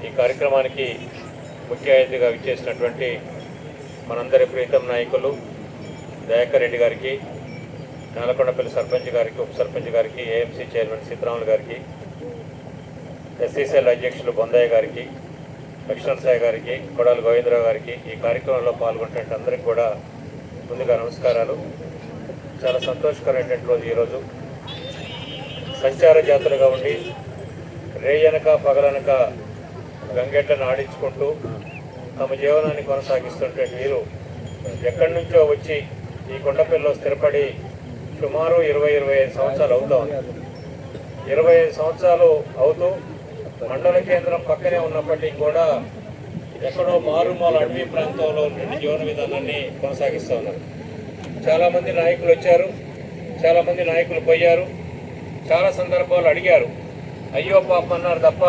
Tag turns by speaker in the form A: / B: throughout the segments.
A: ఈ కార్యక్రమానికి ముఖ్య అతిథిగా విచ్చేసినటువంటి మనందరి ప్రీతం నాయకులు దయాకర్ రెడ్డి గారికి, నేలకొండపల్లి సర్పంచ్ గారికి, ఉప సర్పంచ్ గారికి, ఏఎంసీ చైర్మన్ సీతారాములు గారికి, ఎస్సీసీఎల్ అధ్యక్షులు బొందయ్య గారికి, లక్ష్మణ సాయి గారికి, కొడాలి గోవిందరావు గారికి, ఈ కార్యక్రమంలో పాల్గొంటున్న అందరికీ కూడా ముందుగా నమస్కారాలు. చాలా సంతోషకరమైనటువంటి రోజు ఈరోజు. సంచార జాతరగా ఉండి రేయనక పగలనక గంగెట్లను ఆడించుకుంటూ తమ జీవనాన్ని కొనసాగిస్తుంటే వీరు ఎక్కడి నుంచో వచ్చి ఈ కొండపల్లిలో స్థిరపడి సుమారు 20-25 సంవత్సరాలు అవుతా ఉంది. 25 సంవత్సరాలు అవుతూ మండల కేంద్రం పక్కనే ఉన్నప్పటికీ కూడా ఎక్కడో మారుమూల అడవి ప్రాంతంలో జీవన విధానాన్ని కొనసాగిస్తూ ఉన్నారు. చాలామంది నాయకులు వచ్చారు, చాలామంది నాయకులు పోయారు, చాలా సందర్భాలు అడిగారు, అయ్యో పాప అన్నారు తప్ప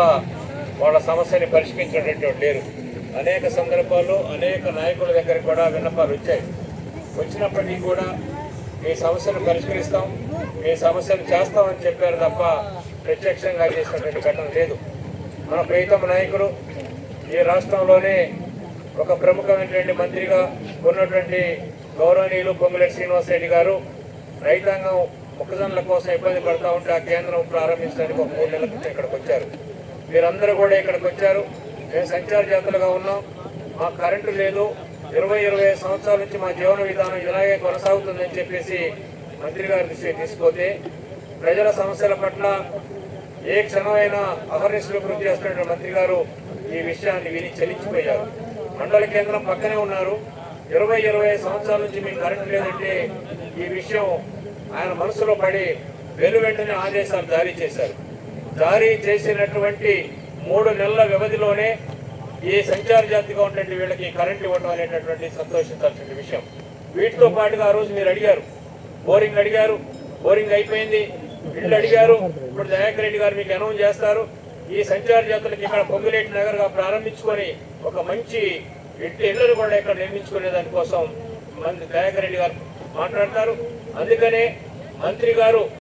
A: వాళ్ళ సమస్యని పరిష్కరించేటటువంటి లేరు. అనేక సందర్భాల్లో అనేక నాయకుల దగ్గర కూడా విన్నపాలు వచ్చాయి. వచ్చినప్పటికీ కూడా మీ సమస్యను పరిష్కరిస్తాం, మీ సమస్యను చేస్తామని చెప్పారు తప్ప ప్రత్యక్షంగా చేసినటువంటి ఘటన లేదు. మన ప్రీతమ నాయకుడు ఈ రాష్ట్రంలోనే ఒక ప్రముఖమైనటువంటి మంత్రిగా ఉన్నటువంటి గౌరవనీయులు పొంగులేటి శ్రీనివాసరెడ్డి గారు రైతాంగం మొక్కజొన్నల కోసం ఇబ్బంది పడతా ఉంటే ఆ కేంద్రం ప్రారంభించడానికి ఒక 3 నెలల క్రితం ఇక్కడికి వచ్చారు. మీరందరూ కూడా ఇక్కడికి వచ్చారు. మేము సంచార జాతరగా ఉన్నాం, మాకు కరెంటు లేదు, 20-25 సంవత్సరాల నుంచి మా జీవన విధానం ఇలాగే కొనసాగుతుందని చెప్పేసి మంత్రి గారి దృష్టికి తీసుకుపోతే ప్రజల సమస్యల పట్ల ఏ క్షణమైనా అహర్నిశలు కృషి చేస్తున్న మంత్రి గారు ఈ విషయాన్ని విని చలించిపోయారు. మండల కేంద్రం పక్కనే ఉన్నారు, 20-25 సంవత్సరాల నుంచి మీకు కరెంటు లేదంటే ఈ విషయం ఆయన మనసులో పడి వెంటనే ఆదేశాలు జారీ చేశారు. జారీ చేసినటువంటి 3 నెలల వ్యవధిలోనే ఈ సంచార జాతిగా ఉన్నటువంటి వీళ్ళకి కరెంటు ఇవ్వడం అనేటటువంటి సంతోషించాల్సిన విషయం. వీటితో పాటుగా ఆ రోజు మీరు అడిగారు, బోరింగ్ అడిగారు, బోరింగ్ అయిపోయింది, ఇళ్ళు అడిగారు. ఇప్పుడు దయాకర్ రెడ్డి గారు మీకు అనౌన్స్ చేస్తారు. ఈ సంచార జాతులకి ఇక్కడ పొంగులేటి నగర్గా ప్రారంభించుకొని ఒక మంచి ఇళ్ళను కూడా ఇక్కడ నిర్మించుకునే దానికోసం దయాకర్ రెడ్డి గారు మాట్లాడతారు. అందుకనే మంత్రి గారు